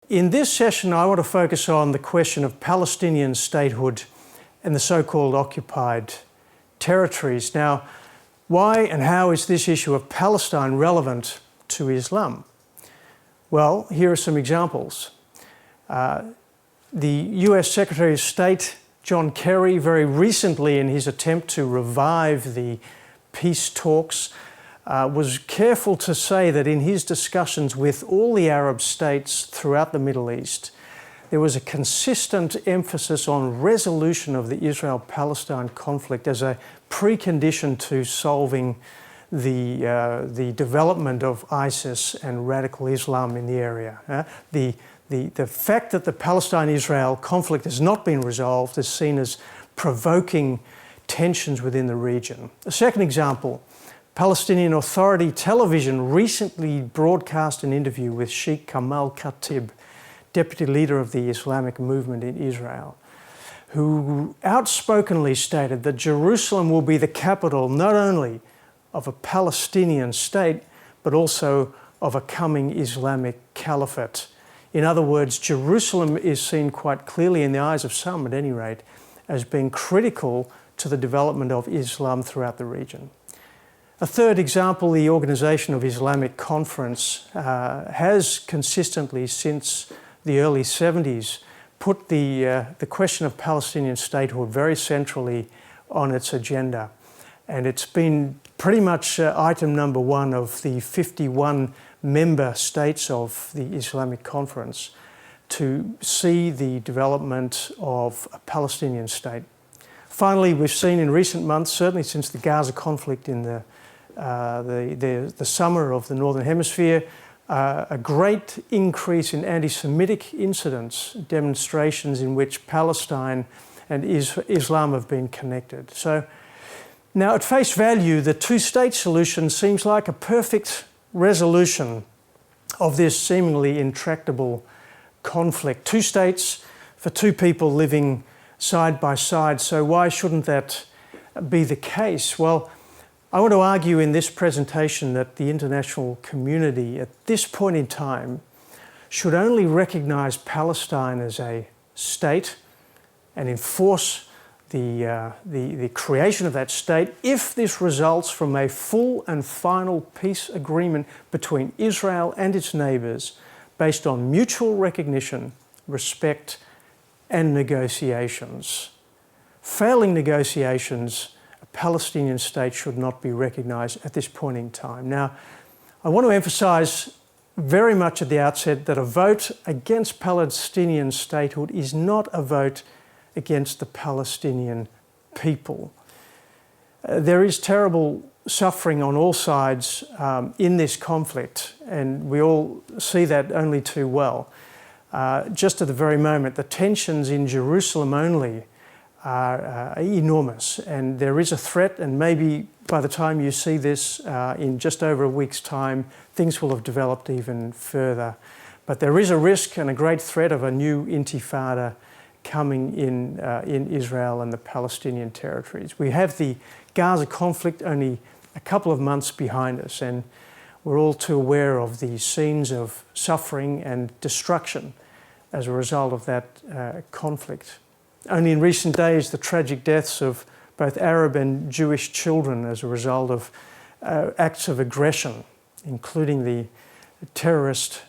In this session, I want to focus on the question of Palestinian statehood and the so-called occupied territories. Now, why and how is this issue of Palestine relevant to Islam? Well, here are some examples. The US Secretary of State, John Kerry, very recently in his attempt to revive the peace talks, was careful to say that in his discussions with all the Arab states throughout the Middle East, there was a consistent emphasis on resolution of the Israel-Palestine conflict as a precondition to solving the development of ISIS and radical Islam in the area. The fact that the Palestine-Israel conflict has not been resolved is seen as provoking tensions within the region. A second example, Palestinian Authority television recently broadcast an interview with Sheikh Kamal Khatib, deputy leader of the Islamic movement in Israel, who outspokenly stated that Jerusalem will be the capital not only of a Palestinian state, but also of a coming Islamic caliphate. In other words, Jerusalem is seen quite clearly, in the eyes of some at any rate, as being critical to the development of Islam throughout the region. A third example, the Organization of Islamic Conference has consistently, since the early 70s, put the question of Palestinian statehood very centrally on its agenda. And it's been pretty much item number one of the 51 member states of the Islamic Conference to see the development of a Palestinian state. Finally, we've seen in recent months, certainly since the Gaza conflict in the summer of the Northern Hemisphere, a great increase in anti-Semitic incidents, demonstrations in which Palestine and Islam have been connected. So now at face value, the two-state solution seems like a perfect resolution of this seemingly intractable conflict. Two states for two people living side by side. So why shouldn't that be the case? Well, I want to argue in this presentation that the international community at this point in time should only recognize Palestine as a state and enforce the creation of that state if this results from a full and final peace agreement between Israel and its neighbors based on mutual recognition, respect, and negotiations. Failing negotiations, a Palestinian state should not be recognized at this point in time. Now, I want to emphasize very much at the outset that a vote against Palestinian statehood is not a vote against the Palestinian people. There is terrible suffering on all sides in this conflict, and we all see that only too well. Just at the very moment, the tensions in Jerusalem only are enormous, and there is a threat, and maybe by the time you see this in just over a week's time, things will have developed even further. But there is a risk and a great threat of a new intifada coming in Israel and the Palestinian territories. We have the Gaza conflict only a couple of months behind us, and we're all too aware of the scenes of suffering and destruction as a result of that conflict. Only in recent days, the tragic deaths of both Arab and Jewish children as a result of acts of aggression, including the terrorist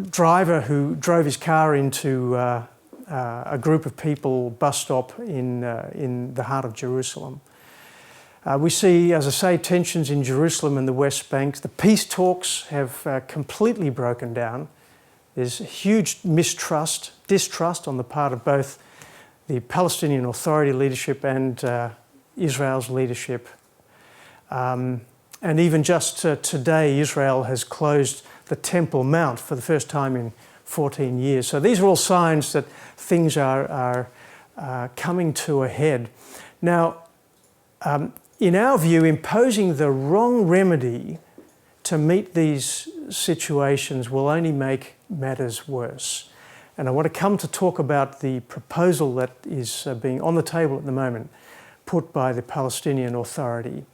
driver who drove his car into a group of people bus stop in the heart of Jerusalem. We see, as I say, tensions in Jerusalem and the West Bank. The peace talks have completely broken down. There's huge distrust on the part of both the Palestinian Authority leadership and Israel's leadership. And even just today, Israel has closed the Temple Mount for the first time in 14 years. So these are all signs that things are coming to a head. Now, in our view, imposing the wrong remedy to meet these situations will only make matters worse. And I want to come to talk about the proposal that is being on the table at the moment, put by the Palestinian Authority.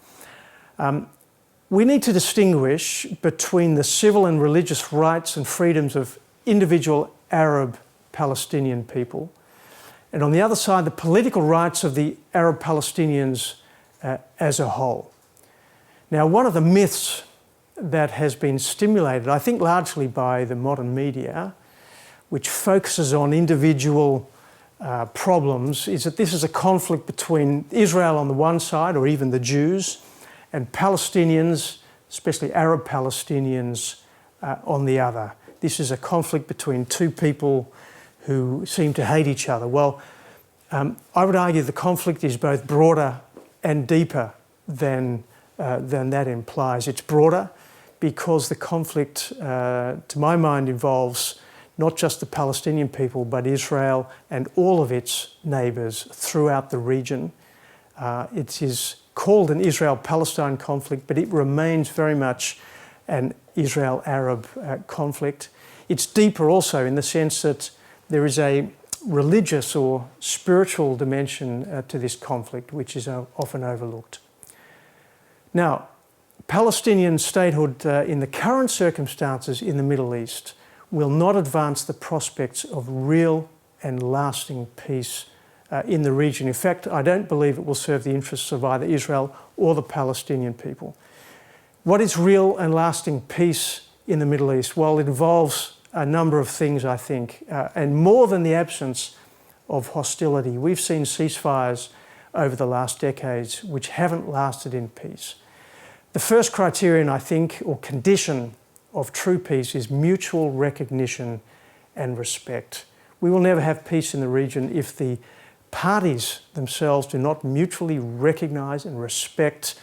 We need to distinguish between the civil and religious rights and freedoms of individual Arab Palestinian people, and on the other side, the political rights of the Arab Palestinians as a whole. Now, one of the myths that has been stimulated, I think largely by the modern media, which focuses on individual problems, is that this is a conflict between Israel on the one side, or even the Jews, and Palestinians, especially Arab Palestinians, on the other. This is a conflict between two people who seem to hate each other. Well, I would argue the conflict is both broader and deeper than that implies. It's broader because the conflict, to my mind, involves not just the Palestinian people, but Israel and all of its neighbours throughout the region. It is called an Israel-Palestine conflict, but it remains very much an Israel-Arab conflict. It's deeper also in the sense that there is a religious or spiritual dimension to this conflict, which is often overlooked. Now, Palestinian statehood in the current circumstances in the Middle East will not advance the prospects of real and lasting peace in the region. In fact, I don't believe it will serve the interests of either Israel or the Palestinian people. What is real and lasting peace in the Middle East? Well, it involves a number of things, I think, and more than the absence of hostility. We've seen ceasefires over the last decades which haven't lasted in peace. The first criterion, I think, or condition of true peace is mutual recognition and respect. We will never have peace in the region if the parties themselves do not mutually recognise and respect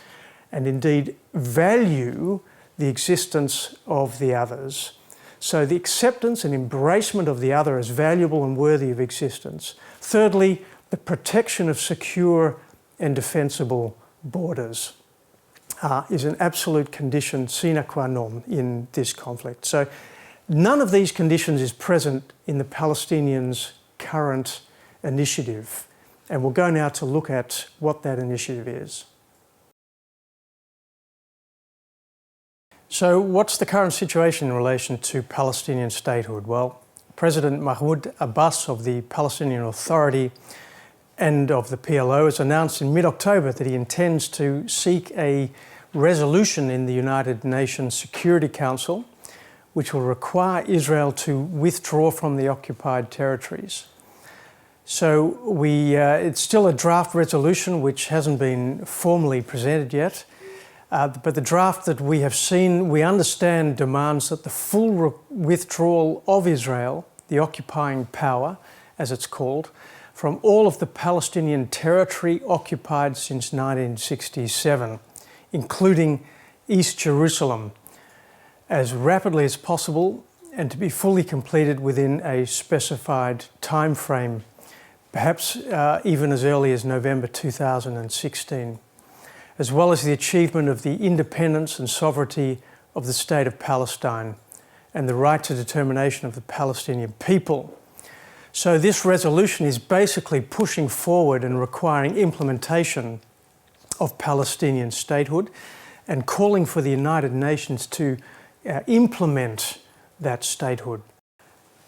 and indeed value the existence of the others. So the acceptance and embracement of the other as valuable and worthy of existence. Thirdly, the protection of secure and defensible borders is an absolute condition sine qua non in this conflict. So none of these conditions is present in the Palestinians' current initiative. And we'll go now to look at what that initiative is. So what's the current situation in relation to Palestinian statehood? Well, President Mahmoud Abbas of the Palestinian Authority and of the PLO has announced in mid-October that he intends to seek a resolution in the United Nations Security Council which will require Israel to withdraw from the occupied territories. So it's still a draft resolution which hasn't been formally presented yet. But the draft that we have seen, we understand, demands that the full withdrawal of Israel, the occupying power, as it's called, from all of the Palestinian territory occupied since 1967, including East Jerusalem, as rapidly as possible and to be fully completed within a specified time frame, perhaps even as early as November 2016. As well as the achievement of the independence and sovereignty of the State of Palestine and the right to determination of the Palestinian people. So this resolution is basically pushing forward and requiring implementation of Palestinian statehood and calling for the United Nations to implement that statehood.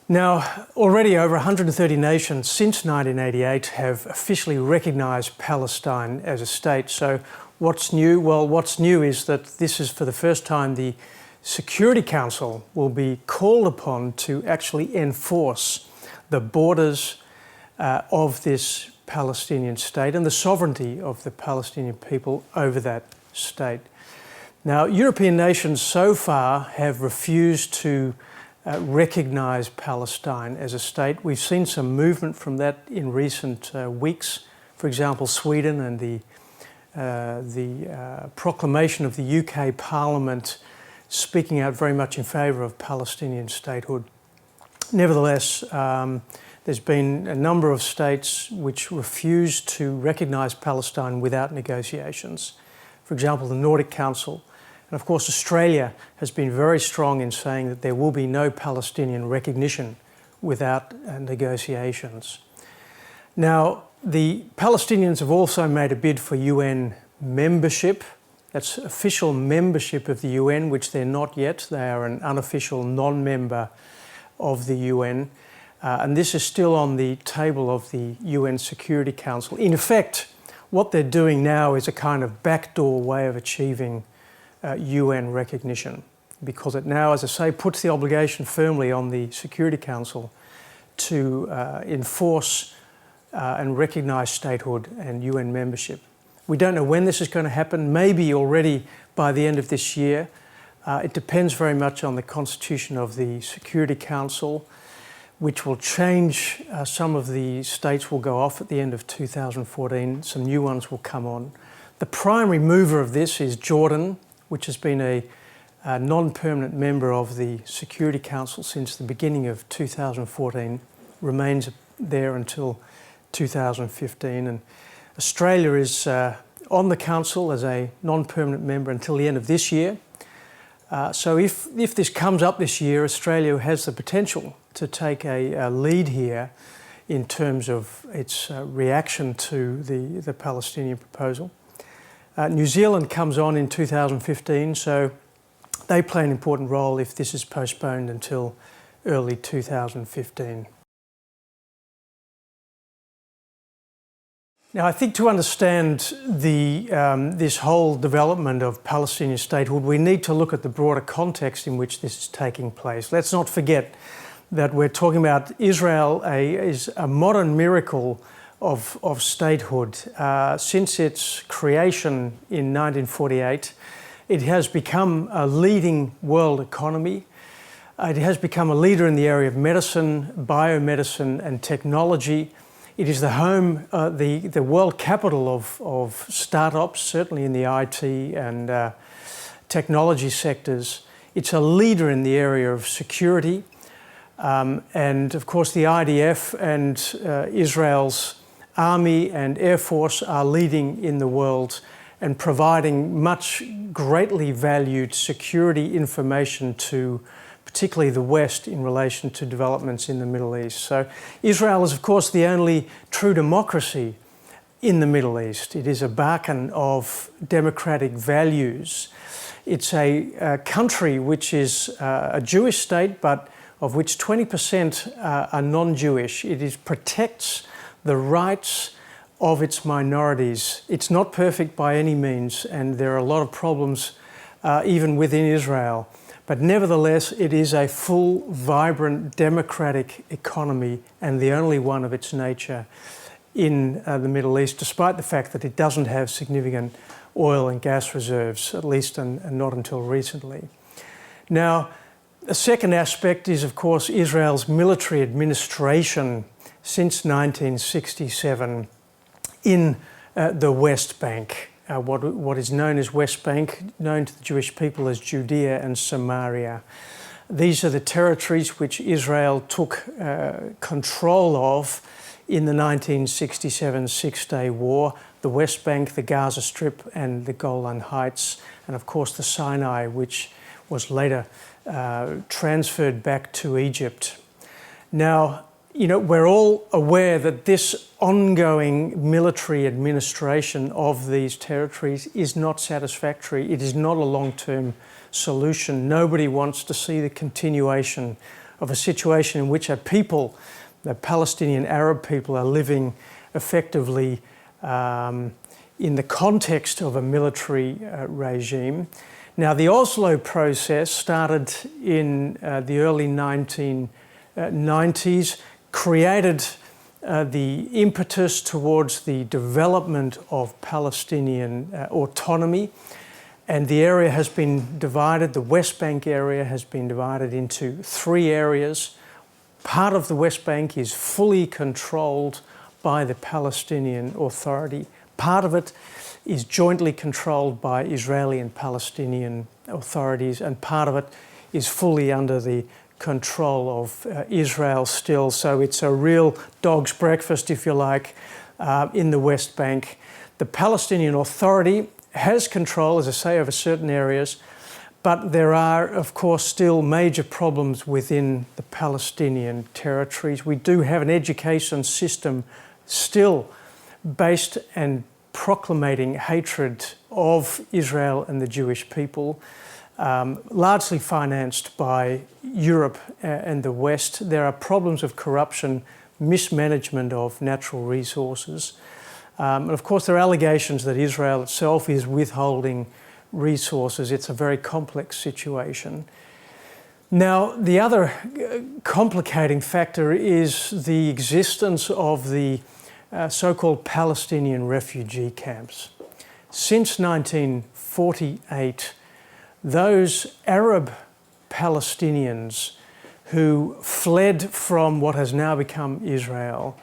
Now, already over 130 nations since 1988 have officially recognised Palestine as a state. So what's new? Well, what's new is that this is for the first time the Security Council will be called upon to actually enforce the borders of this Palestinian state and the sovereignty of the Palestinian people over that state. Now, European nations so far have refused to recognise Palestine as a state. We've seen some movement from that in recent weeks. For example, Sweden and the proclamation of the UK Parliament speaking out very much in favour of Palestinian statehood. Nevertheless, there's been a number of states which refuse to recognise Palestine without negotiations. For example, the Nordic Council. And of course, Australia has been very strong in saying that there will be no Palestinian recognition without negotiations. Now, the Palestinians have also made a bid for UN membership That's official membership of the UN, which they're not yet. They are an unofficial non-member of the UN. And this is still on the table of the UN Security Council. In effect, what they're doing now is a kind of backdoor way of achieving UN recognition, because it now, as I say, puts the obligation firmly on the Security Council to enforce and recognise statehood and UN membership. We don't know when this is going to happen, maybe already by the end of this year. It depends very much on the constitution of the Security Council, which will change. Some of the states will go off at the end of 2014, some new ones will come on. The primary mover of this is Jordan, which has been a non-permanent member of the Security Council since the beginning of 2014, remains there until 2015. And Australia is on the Council as a non-permanent member until the end of this year. So if this comes up this year, Australia has the potential to take a lead here in terms of its reaction to the Palestinian proposal. New Zealand comes on in 2015, so they play an important role if this is postponed until early 2015. Now, I think to understand this whole development of Palestinian statehood, we need to look at the broader context in which this is taking place. Let's not forget that we're talking about Israel is a modern miracle of statehood. Since its creation in 1948, it has become a leading world economy. It has become a leader in the area of medicine, biomedicine and technology. It is the home, the world capital of startups, certainly in the IT and technology sectors. It's a leader in the area of security. And of course the IDF and Israel's army and air force are leading in the world and providing much greatly valued security information to particularly the West in relation to developments in the Middle East. So Israel is of course the only true democracy in the Middle East. It is a beacon of democratic values. It's a country which is a Jewish state, but of which 20% are non-Jewish. It protects the rights of its minorities. It's not perfect by any means, and there are a lot of problems even within Israel. But nevertheless, it is a full, vibrant, democratic economy and the only one of its nature in the Middle East, despite the fact that it doesn't have significant oil and gas reserves, at least and not until recently. Now, a second aspect is, of course, Israel's military administration since 1967 in the West Bank. What is known as West Bank, known to the Jewish people as Judea and Samaria. These are the territories which Israel took control of in the 1967 Six-Day War, the West Bank, the Gaza Strip and the Golan Heights, and of course the Sinai, which was later transferred back to Egypt. Now, you know, we're all aware that this ongoing military administration of these territories is not satisfactory. It is not a long-term solution. Nobody wants to see the continuation of a situation in which a people, the Palestinian Arab people, are living effectively in the context of a military regime. Now, the Oslo process started in the early 1990s, created the impetus towards the development of Palestinian autonomy, and the area has been divided, the West Bank area has been divided into three areas. Part of the West Bank is fully controlled by the Palestinian Authority. Part of it is jointly controlled by Israeli and Palestinian authorities, and part of it is fully under the control of Israel still. So it's a real dog's breakfast, if you like, in the West Bank. The Palestinian Authority has control, as I say, over certain areas, but there are, of course, still major problems within the Palestinian territories. We do have an education system still based and proclamating hatred of Israel and the Jewish people, largely financed by Europe and the West. There are problems of corruption, mismanagement of natural resources. And of course, there are allegations that Israel itself is withholding resources. It's a very complex situation. Now, the other complicating factor is the existence of the so-called Palestinian refugee camps. Since 1948, those Arab Palestinians who fled from what has now become Israel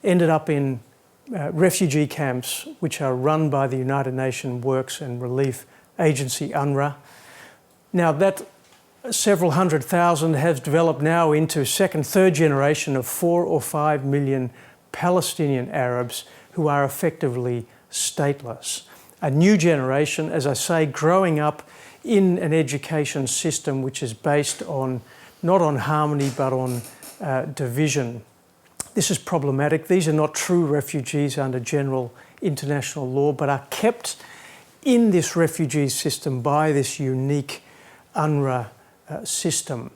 ended up in refugee camps which are run by the United Nations Works and Relief Agency, UNRWA. Now, that several hundred thousand has developed now into second, third generation of 4 or 5 million Palestinian Arabs who are effectively stateless. A new generation, as I say, growing up in an education system which is based on, not on harmony, but on division. This is problematic. These are not true refugees under general international law, but are kept in this refugee system by this unique UNRWA system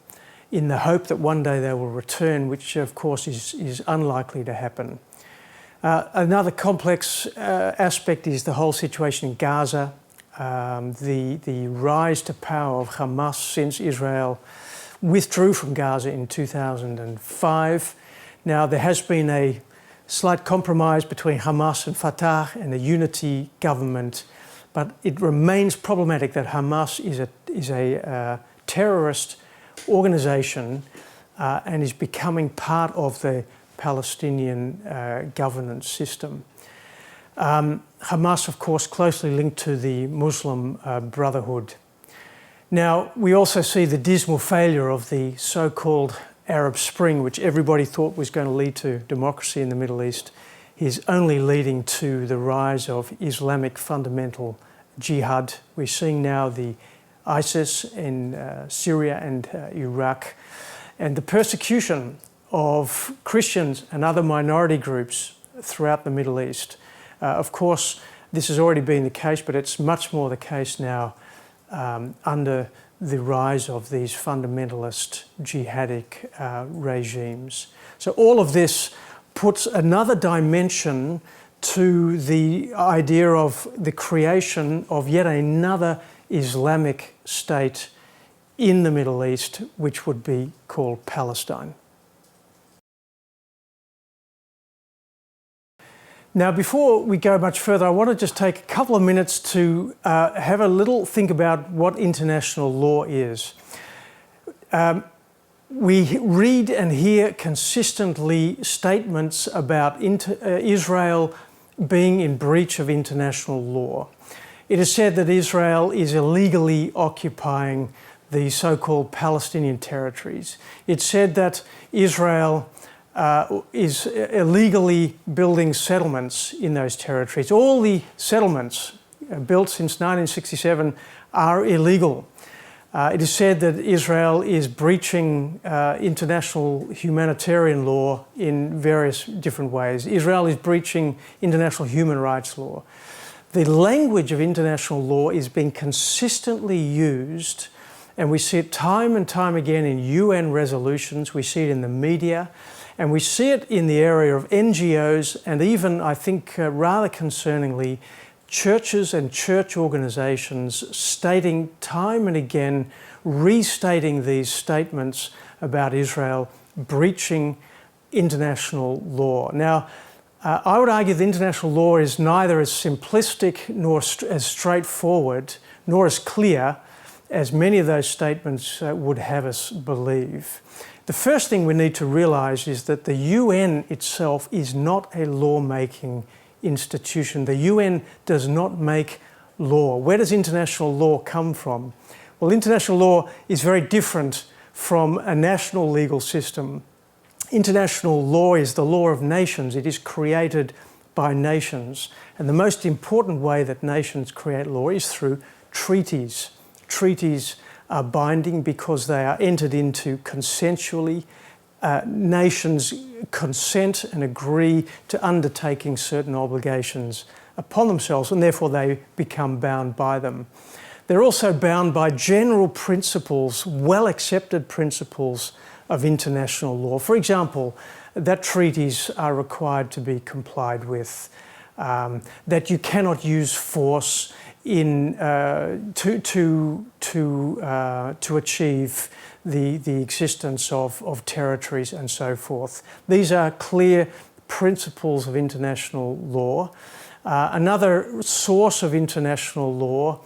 in the hope that one day they will return, which of course is unlikely to happen. Another complex aspect is the whole situation in Gaza, the rise to power of Hamas since Israel withdrew from Gaza in 2005. Now, there has been a slight compromise between Hamas and Fatah and a unity government, but it remains problematic that Hamas is a terrorist organisation and is becoming part of the Palestinian governance system. Hamas, of course, closely linked to the Muslim Brotherhood. Now, we also see the dismal failure of the so-called Arab Spring, which everybody thought was going to lead to democracy in the Middle East, is only leading to the rise of Islamic fundamental jihad. We're seeing now the ISIS in Syria and Iraq, and the persecution of Christians and other minority groups throughout the Middle East. Of course, this has already been the case, but it's much more the case now under the rise of these fundamentalist jihadic regimes. So all of this puts another dimension to the idea of the creation of yet another Islamic state in the Middle East, which would be called Palestine. Now, before we go much further, I want to just take a couple of minutes to have a little think about what international law is. We read and hear consistently statements about Israel being in breach of international law. It is said that Israel is illegally occupying the so-called Palestinian territories. It's said that Israel is illegally building settlements in those territories. All the settlements built since 1967 are illegal. It is said that Israel is breaching international humanitarian law in various different ways. Israel is breaching international human rights law. The language of international law is being consistently used, and we see it time and time again in UN resolutions, we see it in the media, and we see it in the area of NGOs and even, I think, rather concerningly, churches and church organisations stating time and again, restating these statements about Israel breaching international law. Now, I would argue that international law is neither as simplistic nor as straightforward, nor as clear as many of those statements would have us believe. The first thing we need to realise is that the UN itself is not a law-making institution. The UN does not make law. Where does international law come from? Well, international law is very different from a national legal system. International law is the law of nations. It is created by nations. And the most important way that nations create law is through treaties. Treaties are binding because they are entered into consensually. Nations consent and agree to undertaking certain obligations upon themselves, and therefore they become bound by them. They're also bound by general principles, well-accepted principles of international law. For example, that treaties are required to be complied with, that you cannot use force to achieve the existence of territories and so forth. These are clear principles of international law. Another source of international law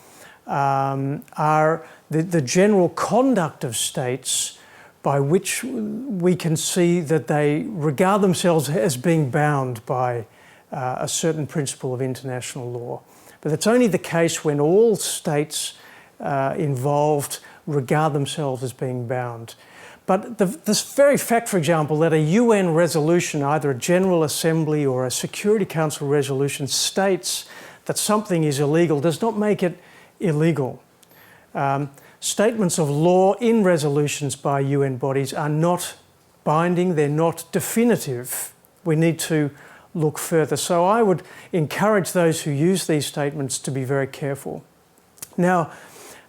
are the general conduct of states, by which we can see that they regard themselves as being bound by a certain principle of international law. But that's only the case when all states involved regard themselves as being bound. But this very fact, for example, that a UN resolution, either a General Assembly or a Security Council resolution, states that something is illegal does not make it illegal. Statements of law in resolutions by UN bodies are not binding, they're not definitive. We need to look further. So I would encourage those who use these statements to be very careful. Now,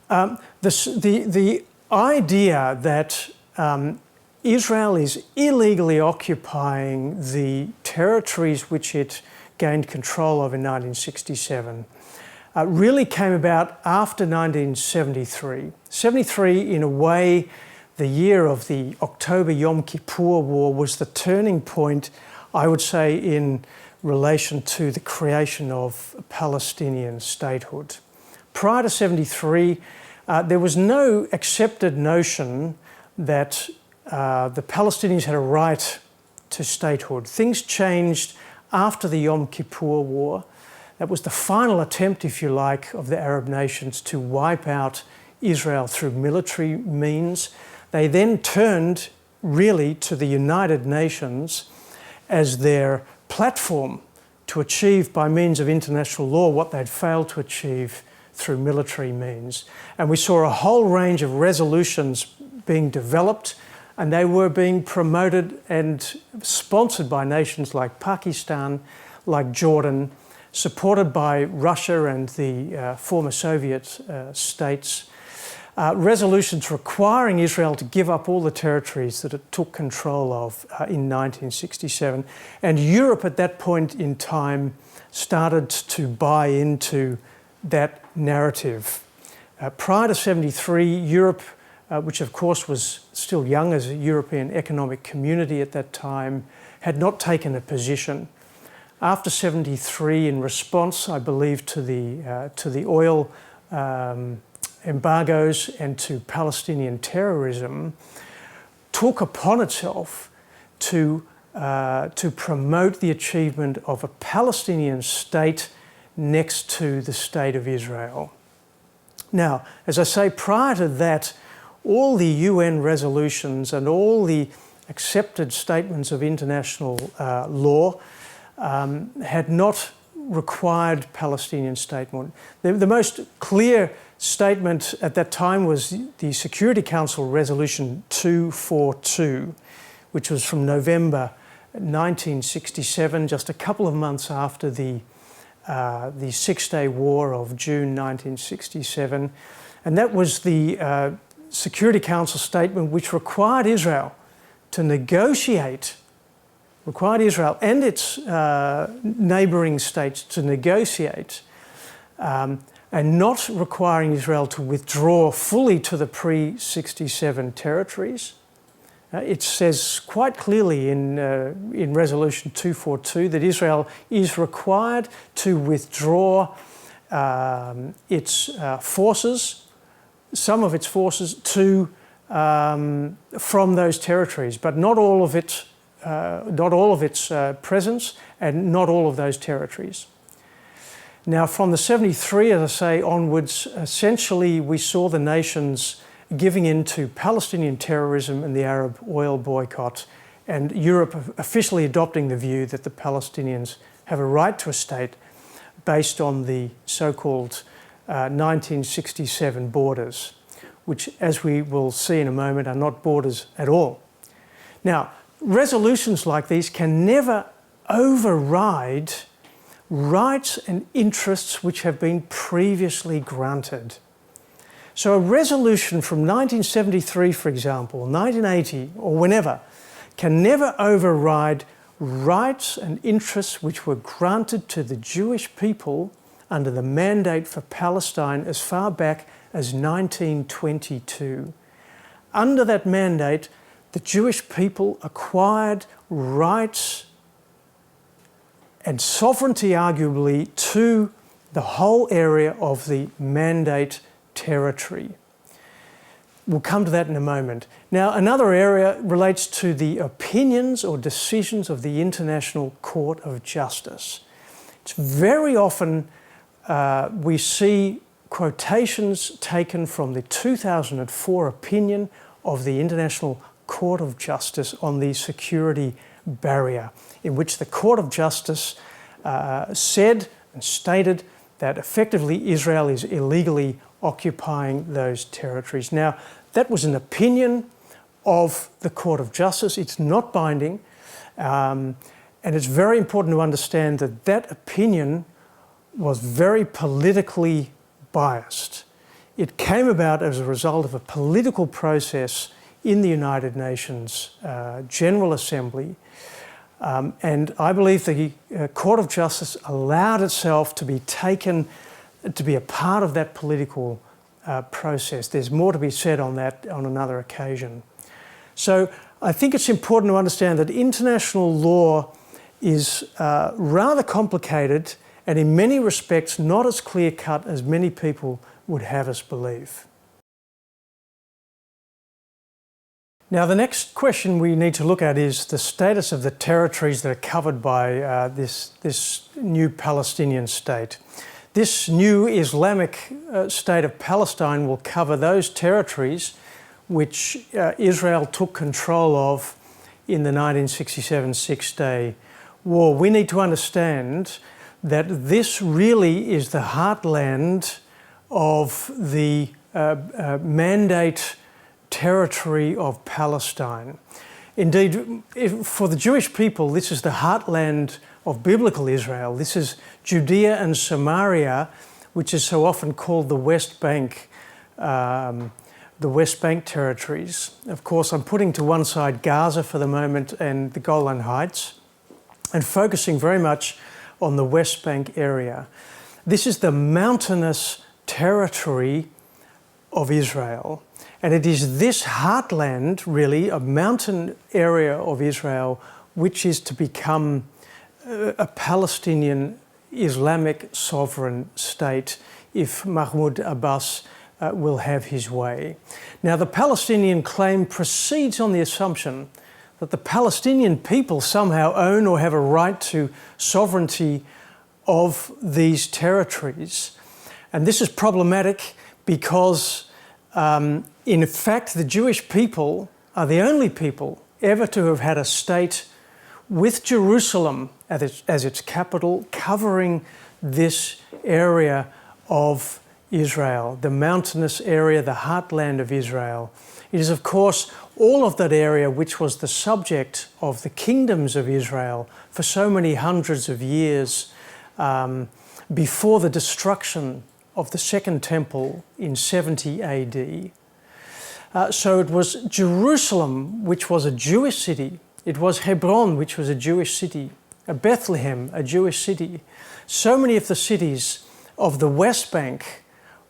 the idea that Israel is illegally occupying the territories which it gained control of in 1967 really came about after 1973. 73, in a way, the year of the October Yom Kippur War, was the turning point, I would say, in relation to the creation of Palestinian statehood. Prior to 73, there was no accepted notion that the Palestinians had a right to statehood. Things changed after the Yom Kippur War. That was the final attempt, if you like, of the Arab nations to wipe out Israel through military means. They then turned really to the United Nations as their platform to achieve by means of international law what they'd failed to achieve through military means. And we saw a whole range of resolutions being developed, and they were being promoted and sponsored by nations like Pakistan, like Jordan, supported by Russia and the former Soviet states. Resolutions requiring Israel to give up all the territories that it took control of in 1967. And Europe at that point in time started to buy into that narrative. Prior to 73, Europe, which of course was still young as a European economic community at that time, had not taken a position. After 73, in response, I believe, to the oil embargoes and to Palestinian terrorism, took upon itself to promote the achievement of a Palestinian state next to the State of Israel. Now, as I say, prior to that, all the UN resolutions and all the accepted statements of international law had not required Palestinian statehood. The most clear statement at that time was the Security Council Resolution 242, which was from November 1967, just a couple of months after the Six-Day War of June 1967. And that was the Security Council statement which required Israel to negotiate, required Israel and its neighbouring states to negotiate, and not requiring Israel to withdraw fully to the pre-67 territories. It says quite clearly in Resolution 242 that Israel is required to withdraw its forces, some of its forces, from those territories, but not all of its presence and not all of those territories. Now, from the 73, as I say, onwards, essentially we saw the nations giving in to Palestinian terrorism and the Arab oil boycott, and Europe officially adopting the view that the Palestinians have a right to a state based on the so-called 1967 borders, which, as we will see in a moment, are not borders at all. Now, resolutions like these can never override rights and interests which have been previously granted. So a resolution from 1973, for example, 1980, or whenever, can never override rights and interests which were granted to the Jewish people under the Mandate for Palestine as far back as 1922. Under that mandate, the Jewish people acquired rights and sovereignty, arguably, to the whole area of the Mandate territory. We'll come to that in a moment. Now, another area relates to the opinions or decisions of the International Court of Justice. It's very often we see quotations taken from the 2004 opinion of the International Court of Justice on the security barrier, in which the Court of Justice said and stated that effectively Israel is illegally occupying those territories. Now, that was an opinion of the Court of Justice. It's not binding, and it's very important to understand that that opinion was very politically biased. It came about as a result of a political process in the United Nations General Assembly, and I believe the Court of Justice allowed itself to be taken to be a part of that political process. There's more to be said on that on another occasion. So I think it's important to understand that international law is rather complicated and in many respects not as clear-cut as many people would have us believe. Now, the next question we need to look at is the status of the territories that are covered by this new Palestinian state. This new Islamic state of Palestine will cover those territories which Israel took control of in the 1967 Six-Day War. We need to understand that this really is the heartland of the Mandate territory of Palestine. Indeed, for the Jewish people, this is the heartland of biblical Israel. This is Judea and Samaria, which is so often called the West Bank territories. Of course, I'm putting to one side Gaza for the moment and the Golan Heights, and focusing very much on the West Bank area. This is the mountainous territory of Israel. And it is this heartland, really, a mountain area of Israel, which is to become a Palestinian Islamic sovereign state if Mahmoud Abbas will have his way. Now, the Palestinian claim proceeds on the assumption that the Palestinian people somehow own or have a right to sovereignty of these territories. And this is problematic because in fact, the Jewish people are the only people ever to have had a state with Jerusalem as its capital, covering this area of Israel, the mountainous area, the heartland of Israel. It is, of course, all of that area which was the subject of the kingdoms of Israel for so many hundreds of years before the destruction of the Second Temple in 70 AD. So it was Jerusalem, which was a Jewish city. It was Hebron, which was a Jewish city. Bethlehem, a Jewish city. So many of the cities of the West Bank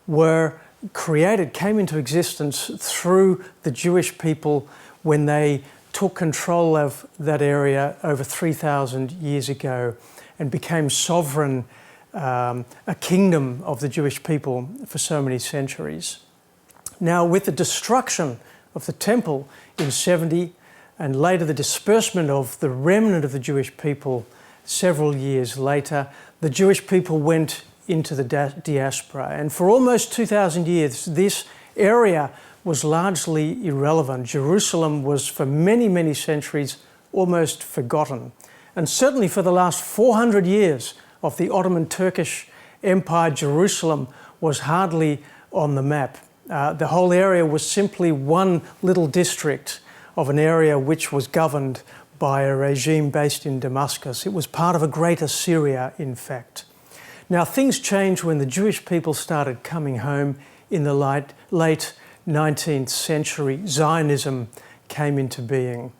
were created, came into existence through the Jewish people when they took control of that area over 3,000 years ago and became sovereign, a kingdom of the Jewish people for so many centuries. Now, with the destruction of the temple in 70 and later the disbursement of the remnant of the Jewish people several years later, the Jewish people went into the diaspora. And for almost 2,000 years, this area was largely irrelevant. Jerusalem was for many, many centuries almost forgotten. And certainly for the last 400 years of the Ottoman Turkish Empire, Jerusalem was hardly on the map. The whole area was simply one little district of an area which was governed by a regime based in Damascus. It was part of a greater Syria, in fact. Now, things changed when the Jewish people started coming home in the late 19th century. Zionism came into being.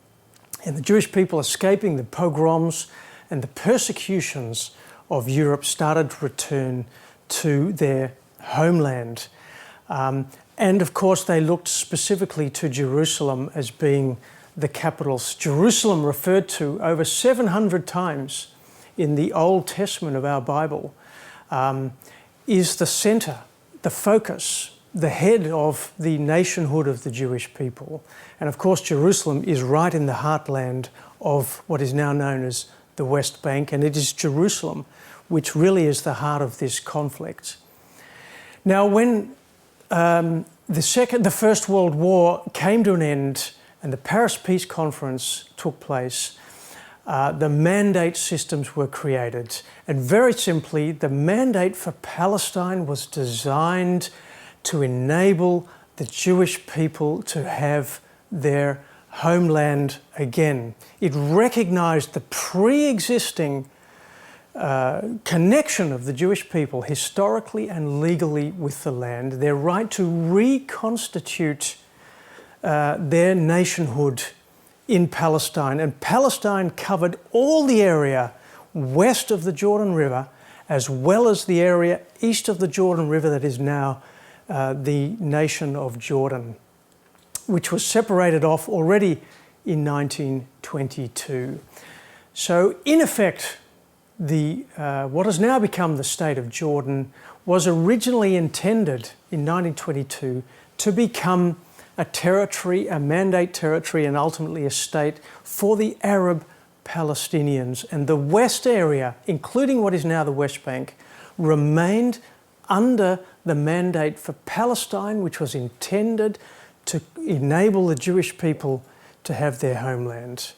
And the Jewish people, escaping the pogroms and the persecutions of Europe, started to return to their homeland. And of course, they looked specifically to Jerusalem as being the capital. Jerusalem, referred to over 700 times in the Old Testament of our Bible, is the centre, the focus, the head of the nationhood of the Jewish people. And of course, Jerusalem is right in the heartland of what is now known as the West Bank, and it is Jerusalem which really is the heart of this conflict. Now, when the First World War came to an end and the Paris Peace Conference took place, the mandate systems were created. And very simply, the mandate for Palestine was designed to enable the Jewish people to have their homeland again. It recognised the pre-existing connection of the Jewish people historically and legally with the land, their right to reconstitute their nationhood in Palestine. And Palestine covered all the area west of the Jordan River, as well as the area east of the Jordan River that is now the nation of Jordan, which was separated off already in 1922. So in effect, what has now become the state of Jordan was originally intended in 1922 to become a territory, a mandate territory, and ultimately a state for the Arab Palestinians. And the west area, including what is now the West Bank, remained under the mandate for Palestine, which was intended to enable the Jewish people to have their homeland.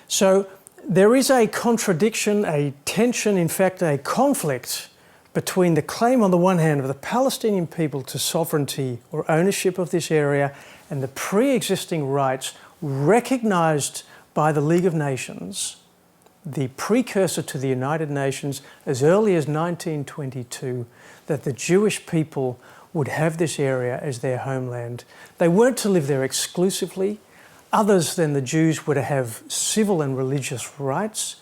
So there is a contradiction, a tension, in fact, a conflict between the claim on the one hand of the Palestinian people to sovereignty or ownership of this area and the pre-existing rights recognised by the League of Nations, the precursor to the United Nations, as early as 1922, that the Jewish people would have this area as their homeland. They weren't to live there exclusively. Others than the Jews were to have civil and religious rights.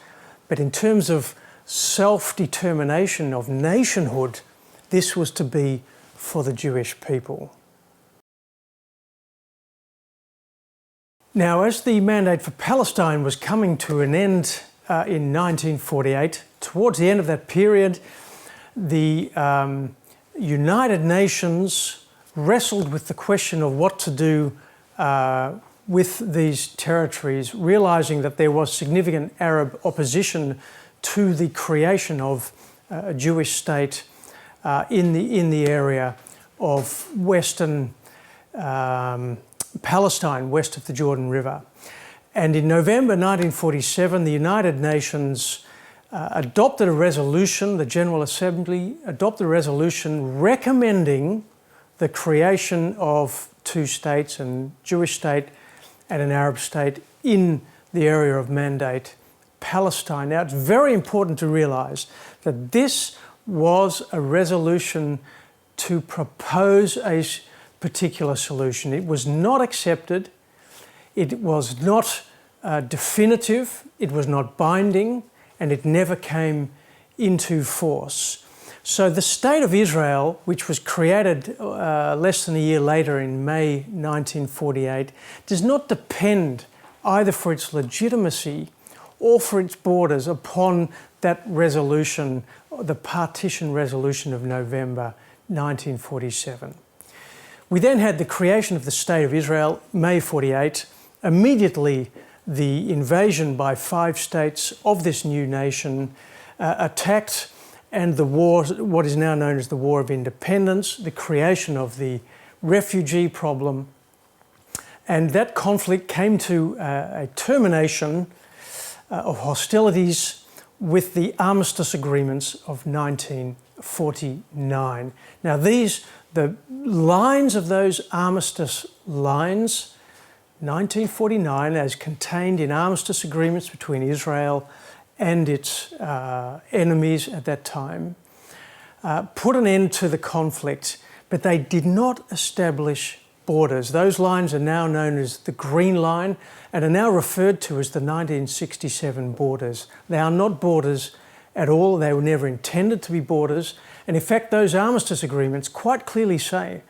But in terms of self-determination of nationhood, this was to be for the Jewish people. Now, as the mandate for Palestine was coming to an end in 1948, towards the end of that period, the United Nations wrestled with the question of what to do with these territories, realising that there was significant Arab opposition to the creation of a Jewish state in the area of western Palestine, west of the Jordan River. And in November 1947, the United Nations adopted a resolution, the General Assembly adopted a resolution recommending the creation of two states, a Jewish state and an Arab state in the area of mandate Palestine. Now, it's very important to realise that this was a resolution to propose a particular solution. It was not accepted, it was not definitive, it was not binding, and it never came into force. So the State of Israel, which was created less than a year later in May 1948, does not depend either for its legitimacy or for its borders upon that resolution, the partition resolution of November 1947. We then had the creation of the State of Israel, May 48, immediately the invasion by 5 states of this new nation attacked, and the war, what is now known as the War of Independence, the creation of the refugee problem, and that conflict came to a termination of hostilities with the armistice agreements of 1949. Now the lines of those armistice lines 1949, as contained in armistice agreements between Israel and its enemies at that time, put an end to the conflict, but they did not establish borders. Those lines are now known as the Green Line and are now referred to as the 1967 borders. They are not borders at all. They were never intended to be borders. And in fact, those armistice agreements quite clearly say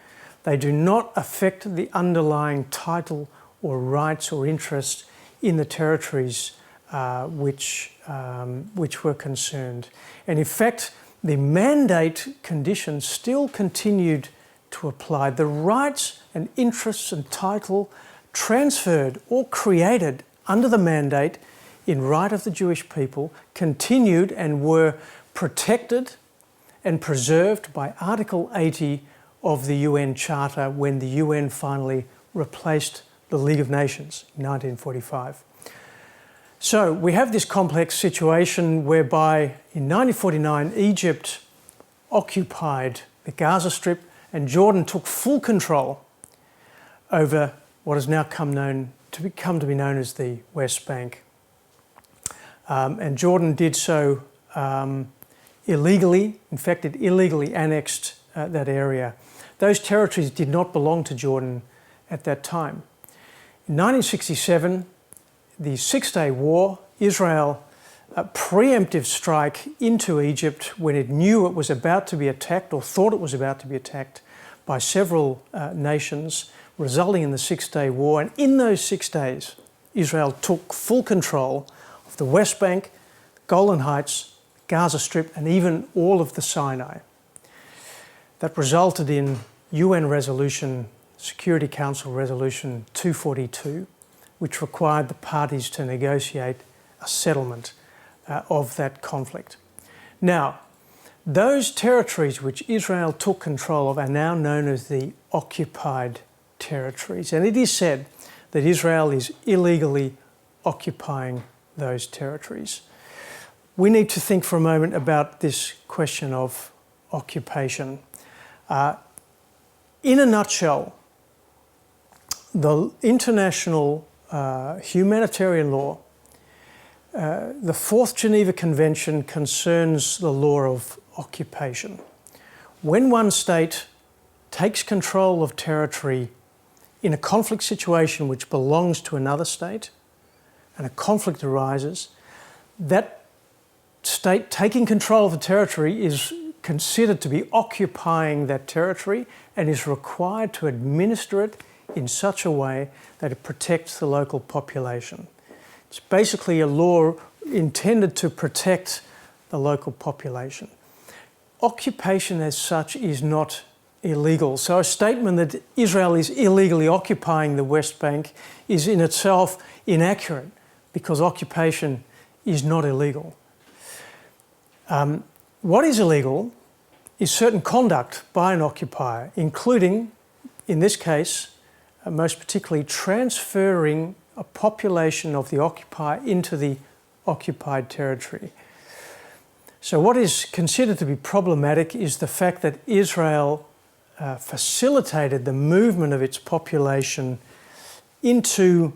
they do not affect the underlying title or rights or interests in the territories which were concerned. And in fact, the mandate conditions still continued to apply. The rights and interests and title transferred or created under the mandate in right of the Jewish people continued and were protected and preserved by Article 80 of the UN Charter when the UN finally replaced the League of Nations in 1945. So we have this complex situation whereby in 1949 Egypt occupied the Gaza Strip and Jordan took full control over what has now come to be known as the West Bank. And Jordan did so illegally. In fact, it illegally annexed that area. Those territories did not belong to Jordan at that time. In 1967, the Six-Day War, Israel a preemptive strike into Egypt when it knew it was about to be attacked or thought it was about to be attacked by several nations, resulting in the Six-Day War. And in those 6 days, Israel took full control of the West Bank, Golan Heights, Gaza Strip, and even all of the Sinai. That resulted in UN resolution, Security Council Resolution 242, which required the parties to negotiate a settlement of that conflict. Now, those territories which Israel took control of are now known as the occupied territories. And it is said that Israel is illegally occupying those territories. We need to think for a moment about this question of occupation. In a nutshell, the international humanitarian law, the Fourth Geneva Convention concerns the law of occupation. When one state takes control of territory in a conflict situation which belongs to another state and a conflict arises, that state taking control of the territory is considered to be occupying that territory and is required to administer it in such a way that it protects the local population. It's basically a law intended to protect the local population. Occupation as such is not illegal. So a statement that Israel is illegally occupying the West Bank is in itself inaccurate because occupation is not illegal. What is illegal is certain conduct by an occupier, including, in this case, most particularly transferring a population of the occupier into the occupied territory. So what is considered to be problematic is the fact that Israel facilitated the movement of its population into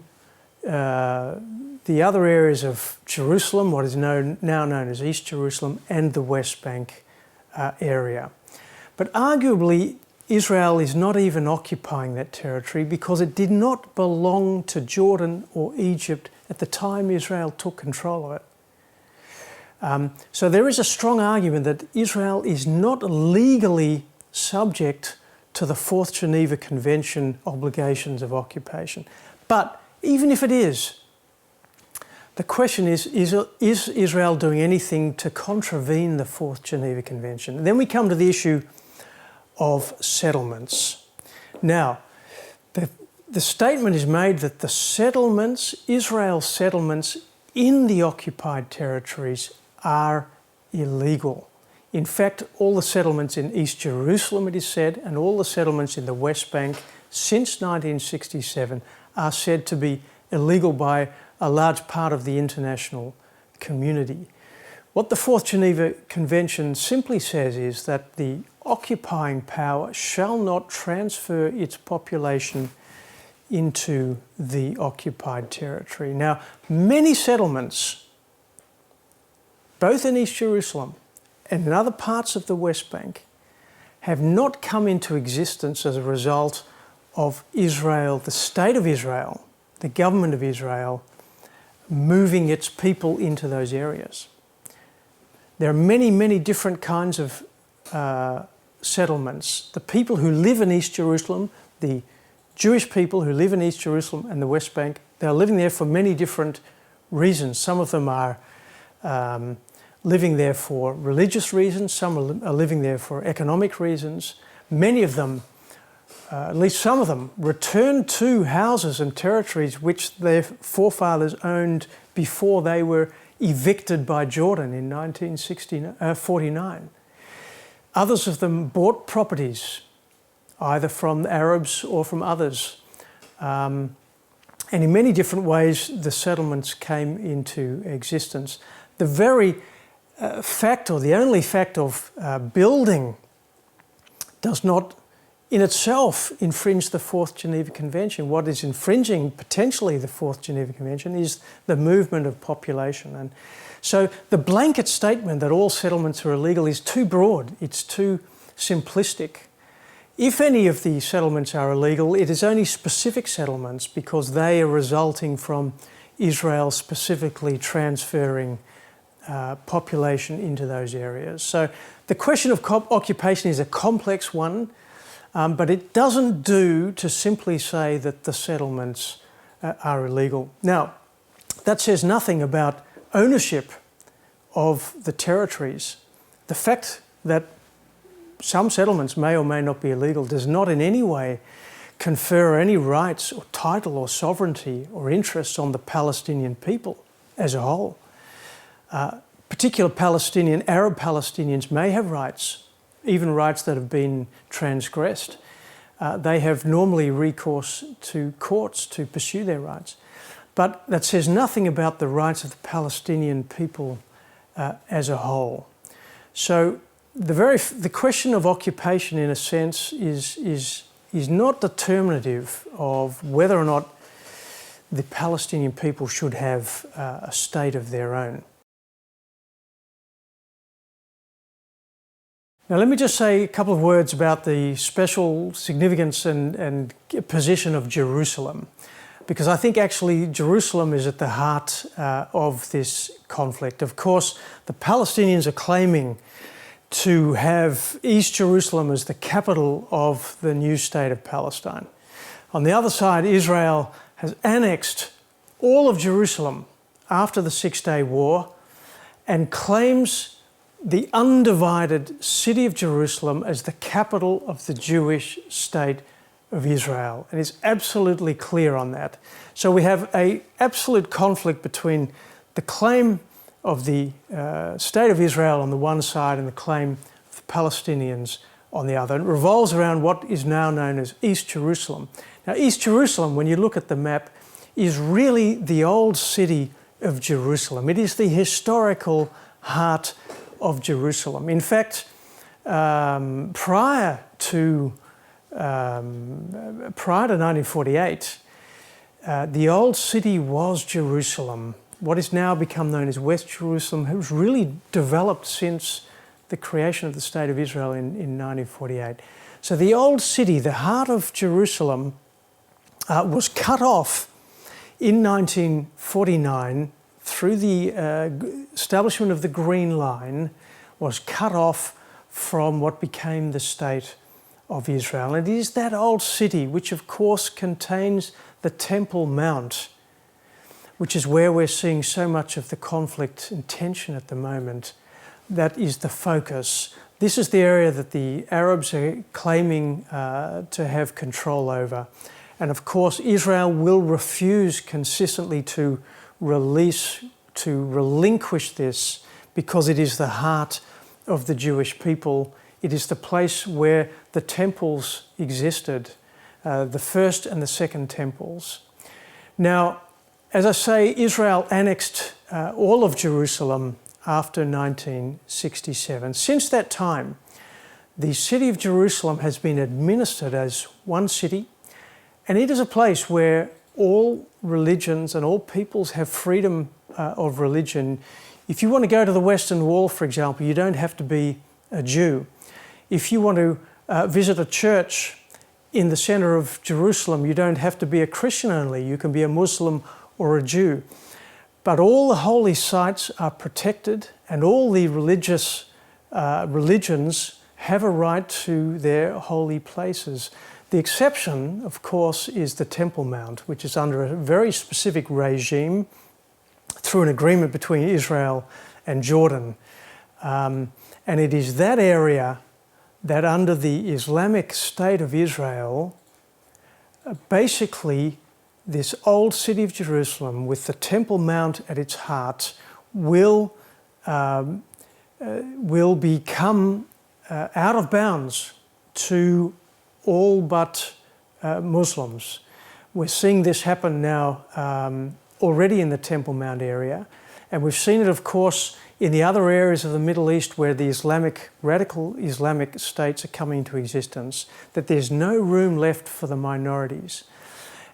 the other areas of Jerusalem, what is now known as East Jerusalem, and the West Bank area. But arguably, Israel is not even occupying that territory because it did not belong to Jordan or Egypt at the time Israel took control of it. So there is a strong argument that Israel is not legally subject to the Fourth Geneva Convention obligations of occupation. But even if it is, the question is Israel doing anything to contravene the Fourth Geneva Convention? And then we come to the issue of settlements. Now, the statement is made that the settlements, Israel's settlements in the occupied territories are illegal. In fact, all the settlements in East Jerusalem, it is said, and all the settlements in the West Bank since 1967 are said to be illegal by a large part of the international community. What the Fourth Geneva Convention simply says is that the occupying power shall not transfer its population into the occupied territory. Now, many settlements, both in East Jerusalem and in other parts of the West Bank, have not come into existence as a result of Israel, the state of Israel, the government of Israel, moving its people into those areas. There are many, many different kinds of settlements. The people who live in East Jerusalem, the Jewish people who live in East Jerusalem and the West Bank, they're living there for many different reasons. Some of them are living there for religious reasons, some are living there for economic reasons. Many of them, at least some of them, returned to houses and territories which their forefathers owned before they were evicted by Jordan in 1949. Others of them bought properties, either from Arabs or from others. And in many different ways, the settlements came into existence. The very fact, or the only fact of building, does not in itself infringe the Fourth Geneva Convention. What is infringing potentially the Fourth Geneva Convention is the movement of population. And so the blanket statement that all settlements are illegal is too broad, it's too simplistic. If any of the settlements are illegal, it is only specific settlements because they are resulting from Israel specifically transferring population into those areas. So the question of occupation is a complex one, but it doesn't do to simply say that the settlements are illegal. Now, that says nothing about ownership of the territories. The fact that some settlements may or may not be illegal does not in any way confer any rights or title or sovereignty or interests on the Palestinian people as a whole. Particular Arab Palestinians may have rights, even rights that have been transgressed. They have normally recourse to courts to pursue their rights. But that says nothing about the rights of the Palestinian people as a whole. So the question of occupation, in a sense, is not determinative of whether or not the Palestinian people should have a state of their own. Now, let me just say a couple of words about the special significance and position of Jerusalem, because I think actually Jerusalem is at the heart of this conflict. Of course, the Palestinians are claiming to have East Jerusalem as the capital of the new state of Palestine. On the other side, Israel has annexed all of Jerusalem after the Six-Day War and claims the undivided city of Jerusalem as the capital of the Jewish state of Israel. And it's absolutely clear on that. So we have an absolute conflict between the claim of the state of Israel on the one side and the claim of the Palestinians on the other. It revolves around what is now known as East Jerusalem. Now, East Jerusalem, when you look at the map, is really the old city of Jerusalem. It is the historical heart of Jerusalem. In fact, prior to 1948, the old city was Jerusalem. What is now become known as West Jerusalem has really developed since the creation of the State of Israel in 1948. So the old city, the heart of Jerusalem, was cut off in 1949 through the establishment of the Green Line, was cut off from what became the State of Israel. And it is that old city, which of course contains the Temple Mount, which is where we're seeing so much of the conflict and tension at the moment, that is the focus. This is the area that the Arabs are claiming to have control over. And of course, Israel will refuse consistently to relinquish this, because it is the heart of the Jewish people. It is the place where the temples existed, the first and the second temples. Now, as I say, Israel annexed all of Jerusalem after 1967. Since that time, the city of Jerusalem has been administered as one city, And it is a place where all religions and all peoples have freedom of religion. If you want to go to the Western Wall, for example, you don't have to be a Jew. If you want to visit a church in the centre of Jerusalem, you don't have to be a Christian only. You can be a Muslim or a Jew. But all the holy sites are protected, and all the religious religions have a right to their holy places. The exception, of course, is the Temple Mount, which is under a very specific regime through an agreement between Israel and Jordan. And it is that area that under the Islamic State of Israel, basically this old city of Jerusalem with the Temple Mount at its heart will become out of bounds to all but Muslims. We're seeing this happen now already in the Temple Mount area, and we've seen it, of course, in the other areas of the Middle East where the radical Islamic states are coming into existence, that there's no room left for the minorities.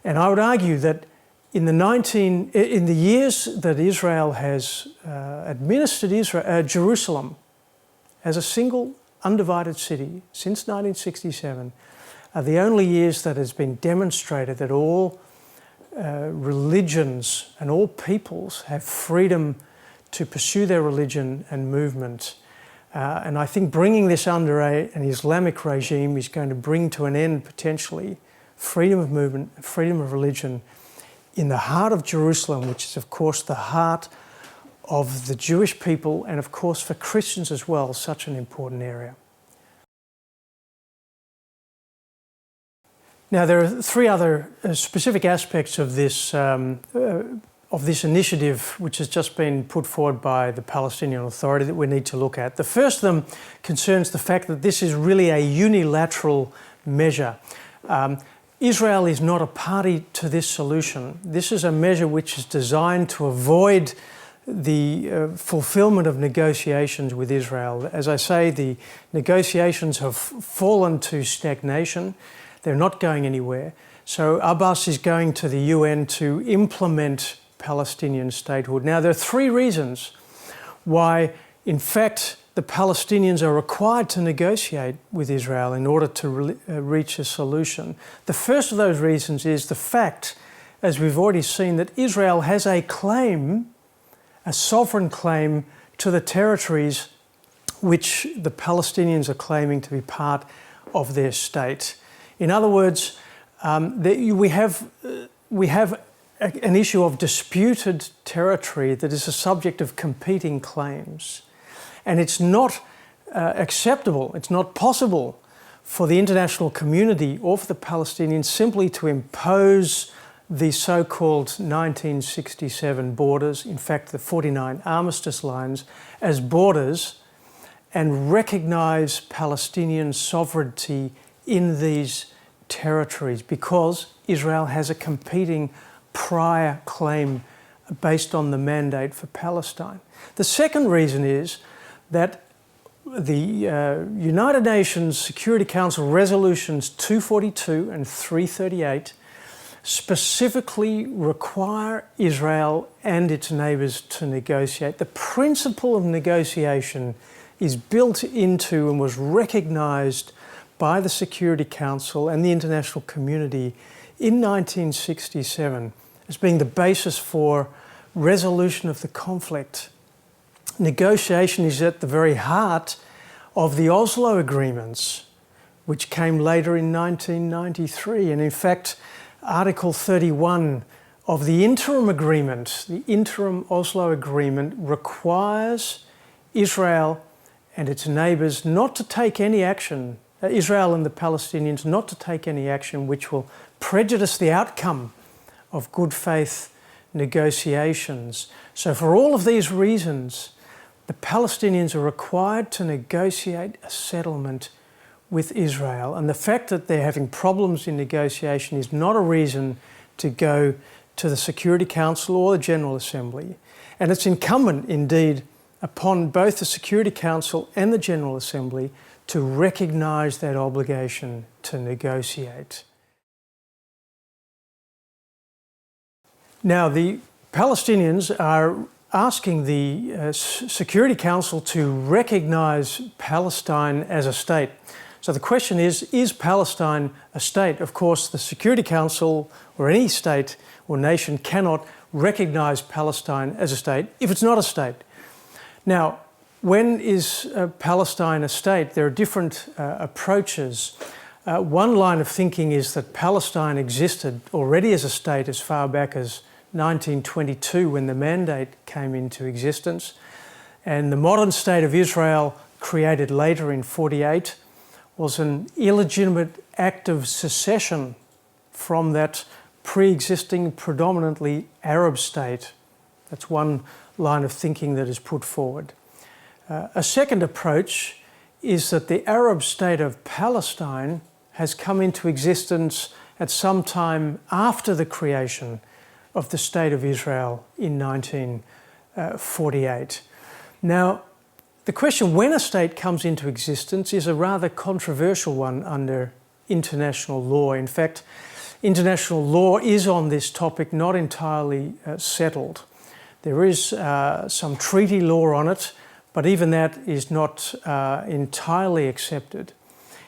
And I would argue that in the years that Israel has administered Jerusalem as a single undivided city since 1967, are the only years that has been demonstrated that all religions and all peoples have freedom to pursue their religion and movement. And I think bringing this under an Islamic regime is going to bring to an end, potentially, freedom of movement, freedom of religion in the heart of Jerusalem, which is, of course, the heart of the Jewish people and, of course, for Christians as well, such an important area. Now, there are three other specific aspects of this initiative which has just been put forward by the Palestinian Authority that we need to look at. The first of them concerns the fact that this is really a unilateral measure. Israel is not a party to this solution. This is a measure which is designed to avoid the fulfillment of negotiations with Israel. As I say, the negotiations have fallen to stagnation. They're not going anywhere. So Abbas is going to the UN to implement Palestinian statehood. Now, there are three reasons why, in fact, the Palestinians are required to negotiate with Israel in order to reach a solution. The first of those reasons is the fact, as we've already seen, that Israel has a claim, a sovereign claim, to the territories which the Palestinians are claiming to be part of their state. In other words, we have an issue of disputed territory that is a subject of competing claims. And it's not acceptable, it's not possible for the international community or for the Palestinians simply to impose the so-called 1967 borders, in fact the 49 armistice lines, as borders and recognise Palestinian sovereignty in these territories, because Israel has a competing prior claim based on the mandate for Palestine. The second reason is that the United Nations Security Council resolutions 242 and 338 specifically require Israel and its neighbours to negotiate. The principle of negotiation is built into and was recognised by the Security Council and the international community in 1967 as being the basis for resolution of the conflict. Negotiation is at the very heart of the Oslo agreements, which came later in 1993. And in fact, Article 31 of the interim agreement, the interim Oslo agreement, requires Israel and its neighbours not to take any action, Israel and the Palestinians not to take any action which will prejudice the outcome of good faith negotiations. So for all of these reasons, the Palestinians are required to negotiate a settlement with Israel. And the fact that they're having problems in negotiation is not a reason to go to the Security Council or the General Assembly. And it's incumbent, indeed, upon both the Security Council and the General Assembly to recognise that obligation to negotiate. Now, the Palestinians are asking the Security Council to recognise Palestine as a state. So the question is Palestine a state? Of course, the Security Council or any state or nation cannot recognise Palestine as a state if it's not a state. Now, when is Palestine a state? There are different approaches. One line of thinking is that Palestine existed already as a state as far back as 1922 when the Mandate came into existence, and the modern state of Israel, created later in 48, was an illegitimate act of secession from that pre-existing predominantly Arab state. That's one line of thinking that is put forward. A second approach is that the Arab state of Palestine has come into existence at some time after the creation of the State of Israel in 1948. Now, the question when a state comes into existence is a rather controversial one under international law. In fact, international law is on this topic not entirely settled. There is some treaty law on it, but even that is not entirely accepted.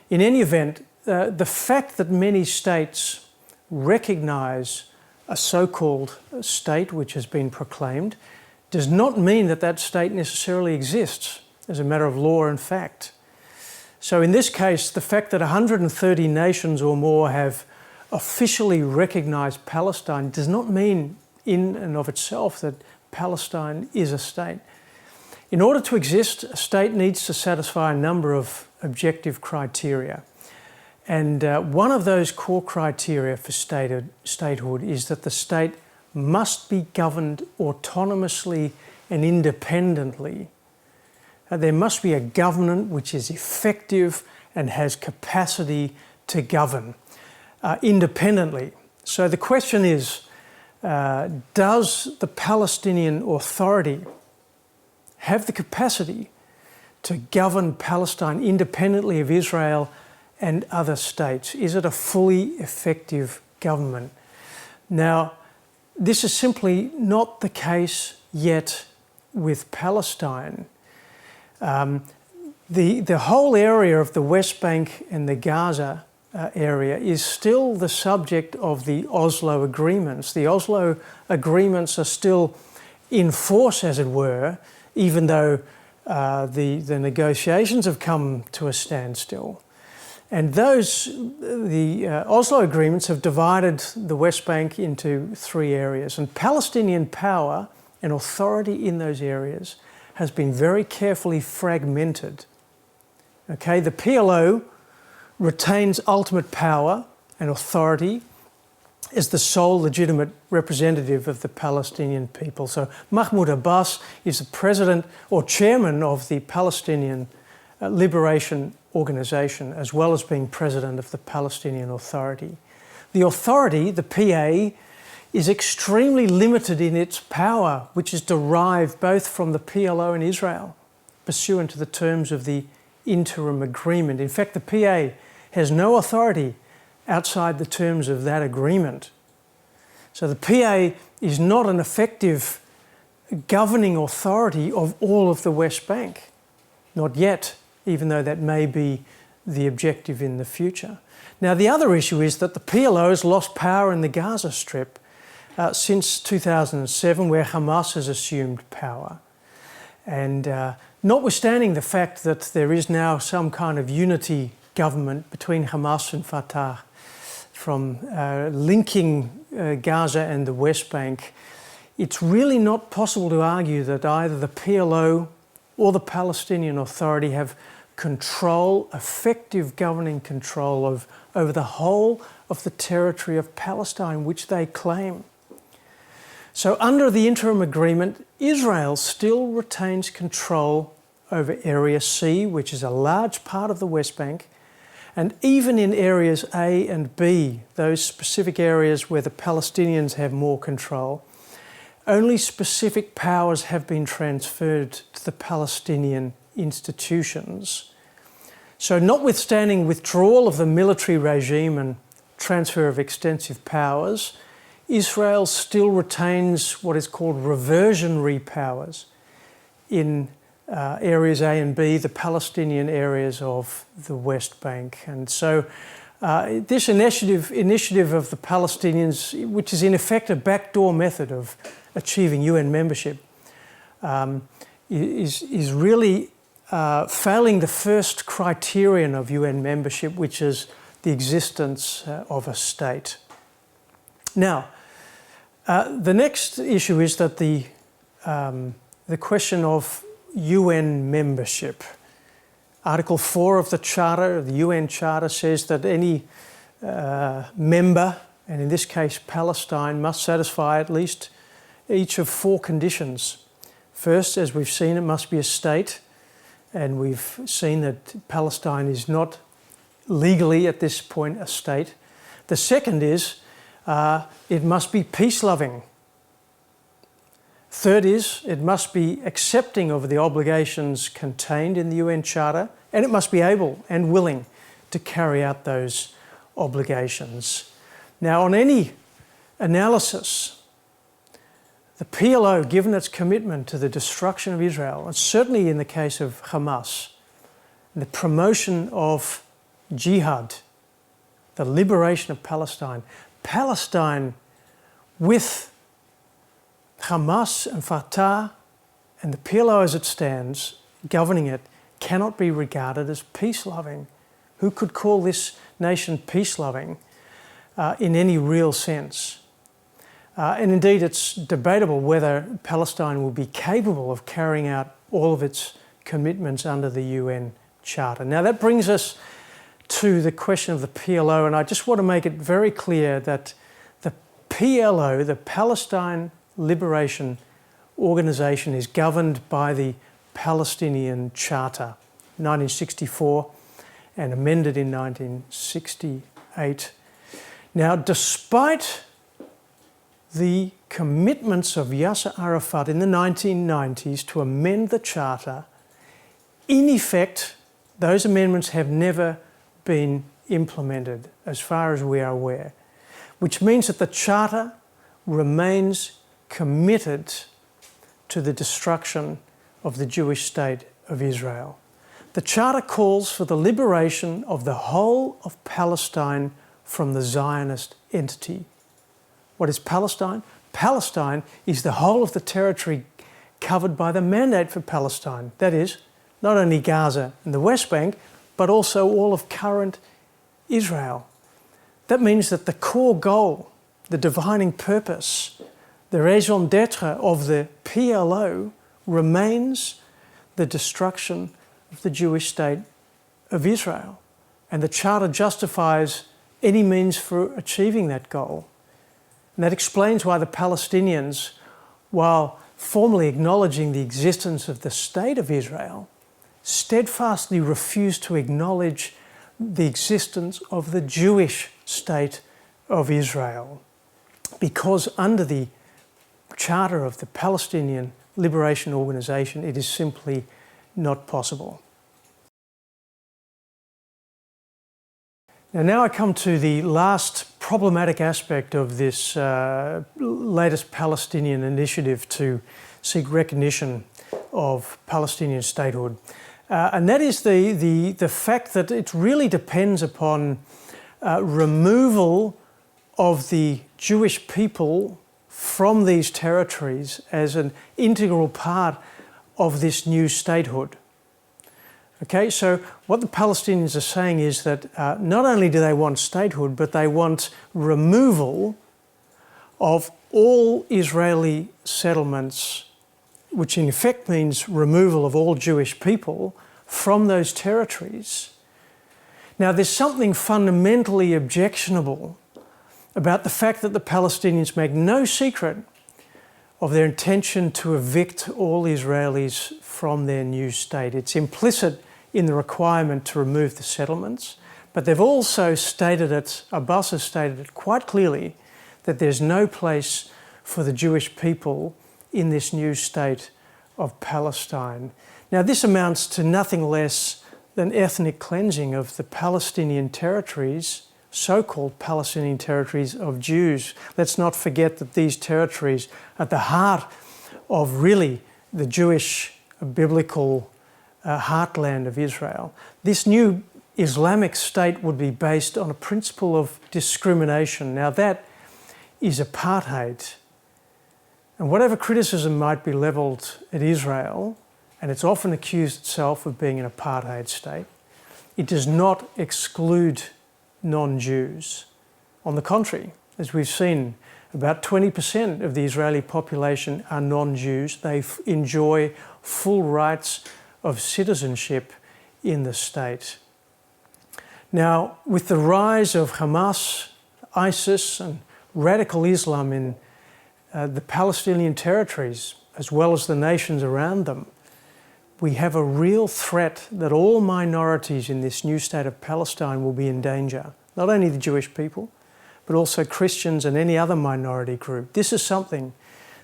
In any event, the fact that many states recognise a so-called state which has been proclaimed does not mean that that state necessarily exists as a matter of law and fact. So in this case, the fact that 130 nations or more have officially recognised Palestine does not mean in and of itself that Palestine is a state. In order to exist, a state needs to satisfy a number of objective criteria. And one of those core criteria for statehood is that the state must be governed autonomously and independently. There must be a government which is effective and has capacity to govern independently. So the question is, does the Palestinian Authority have the capacity to govern Palestine independently of Israel and other states? Is it a fully effective government? Now, this is simply not the case yet with Palestine. The whole area of the West Bank and the Gaza area is still the subject of the Oslo agreements. The Oslo agreements are still in force, as it were, even though the negotiations have come to a standstill. And the Oslo agreements have divided the West Bank into three areas. And Palestinian power and authority in those areas has been very carefully fragmented. Okay, the PLO retains ultimate power and authority as the sole legitimate representative of the Palestinian people. So Mahmoud Abbas is the president or chairman of the Palestinian Liberation Organization, as well as being president of the Palestinian Authority. The authority, the PA, is extremely limited in its power, which is derived both from the PLO and Israel, pursuant to the terms of the interim agreement. In fact, the PA has no authority outside the terms of that agreement. So the PA is not an effective governing authority of all of the West Bank, not yet, even though that may be the objective in the future. Now, the other issue is that the PLO has lost power in the Gaza Strip since 2007, where Hamas has assumed power. And notwithstanding the fact that there is now some kind of unity government between Hamas and Fatah, from linking Gaza and the West Bank, it's really not possible to argue that either the PLO or the Palestinian Authority have control, effective governing control over the whole of the territory of Palestine, which they claim. So under the interim agreement, Israel still retains control over Area C, which is a large part of the West Bank, and even in areas A and B, those specific areas where the Palestinians have more control, only specific powers have been transferred to the Palestinian institutions. So notwithstanding withdrawal of the military regime and transfer of extensive powers, Israel still retains what is called reversionary powers in areas A and B, the Palestinian areas of the West Bank. And so this initiative of the Palestinians, which is in effect a backdoor method of achieving UN membership, is really failing the first criterion of UN membership, which is the existence of a state. Now, the next issue is that the question of UN membership. Article 4 of the Charter, the UN Charter, says that any member, and in this case Palestine, must satisfy at least each of 4 conditions. First, as we've seen, it must be a state, and we've seen that Palestine is not legally at this point a state. The second is it must be peace-loving. Third is it must be accepting of the obligations contained in the UN Charter, and it must be able and willing to carry out those obligations. Now, on any analysis, the PLO, given its commitment to the destruction of Israel, and certainly in the case of Hamas, the promotion of jihad, the liberation of Palestine, Palestine with Hamas and Fatah and the PLO as it stands, governing it, cannot be regarded as peace-loving. Who could call this nation peace-loving in any real sense? And indeed, it's debatable whether Palestine will be capable of carrying out all of its commitments under the UN Charter. Now, that brings us to the question of the PLO, and I just want to make it very clear that the PLO, the Palestine Liberation Organization, is governed by the Palestinian Charter, 1964, and amended in 1968. Now, despite the commitments of Yasser Arafat in the 1990s to amend the Charter, in effect, those amendments have never been implemented, as far as we are aware, which means that the Charter remains committed to the destruction of the Jewish state of Israel. The Charter calls for the liberation of the whole of Palestine from the Zionist entity. What is Palestine? Palestine is the whole of the territory covered by the Mandate for Palestine. That is, not only Gaza and the West Bank, but also all of current Israel. That means that the core goal, the defining purpose, the raison d'etre of the PLO remains the destruction of the Jewish state of Israel. And the Charter justifies any means for achieving that goal. And that explains why the Palestinians, while formally acknowledging the existence of the state of Israel, steadfastly refuse to acknowledge the existence of the Jewish state of Israel, because under the Charter of the Palestinian Liberation Organization, it is simply not possible. Now I come to the last problematic aspect of this latest Palestinian initiative to seek recognition of Palestinian statehood. And that is the fact that it really depends upon removal of the Jewish people from these territories as an integral part of this new statehood. Okay, so what the Palestinians are saying is that not only do they want statehood, but they want removal of all Israeli settlements, which in effect means removal of all Jewish people from those territories. Now, there's something fundamentally objectionable about the fact that the Palestinians make no secret of their intention to evict all Israelis from their new state. It's implicit in the requirement to remove the settlements, but they've also stated it, Abbas has stated it quite clearly, that there's no place for the Jewish people in this new state of Palestine. Now, this amounts to nothing less than ethnic cleansing of the Palestinian territories so-called Palestinian territories of Jews. Let's not forget that these territories are at the heart of really the Jewish biblical heartland of Israel. This new Islamic state would be based on a principle of discrimination. Now that is apartheid. And whatever criticism might be levelled at Israel, and it's often accused itself of being an apartheid state, it does not exclude non-Jews. On the contrary, as we've seen, about 20% of the Israeli population are non-Jews. They enjoy full rights of citizenship in the state. Now, with the rise of Hamas, ISIS and radical Islam in the Palestinian territories, as well as the nations around them, we have a real threat that all minorities in this new state of Palestine will be in danger. Not only the Jewish people, but also Christians and any other minority group. This is something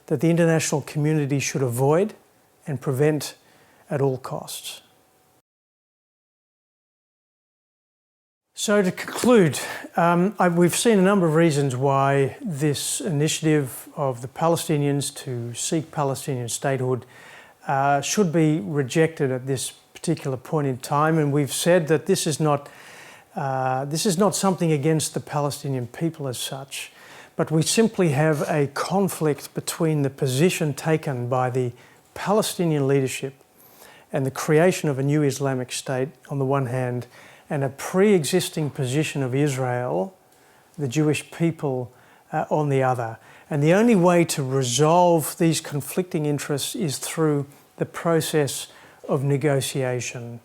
that the international community should avoid and prevent at all costs. So to conclude, we've seen a number of reasons why this initiative of the Palestinians to seek Palestinian statehood should be rejected at this particular point in time, and we've said that this is not something against the Palestinian people as such, but we simply have a conflict between the position taken by the Palestinian leadership and the creation of a new Islamic state on the one hand, and a pre-existing position of Israel, the Jewish people, on the other. And the only way to resolve these conflicting interests is through the process of negotiation.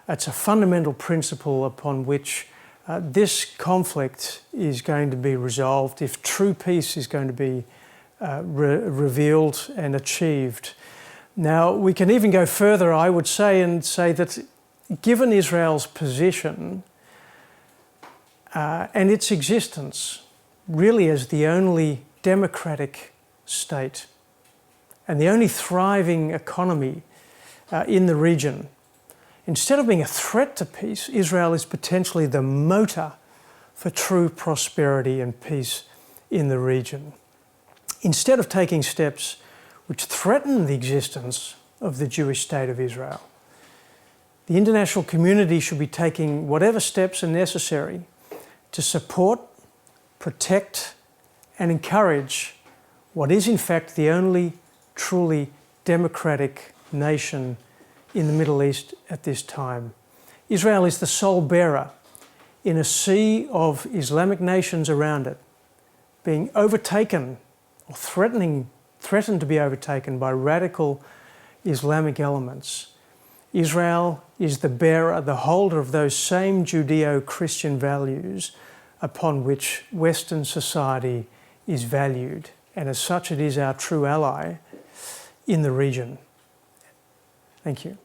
It's a fundamental principle upon which this conflict is going to be resolved if true peace is going to be revealed and achieved. Now, we can even go further, I would say, and say that given Israel's position and its existence really as the only democratic state and the only thriving economy in the region, instead of being a threat to peace, Israel is potentially the motor for true prosperity and peace in the region. Instead of taking steps which threaten the existence of the Jewish state of Israel, the international community should be taking whatever steps are necessary to support, protect, and encourage what is in fact the only truly democratic nation in the Middle East at this time. Israel is the sole bearer in a sea of Islamic nations around it, being overtaken or threatened to be overtaken by radical Islamic elements. Israel is the bearer, the holder of those same Judeo-Christian values upon which Western society is valued, and as such it is our true ally in the region. Thank you.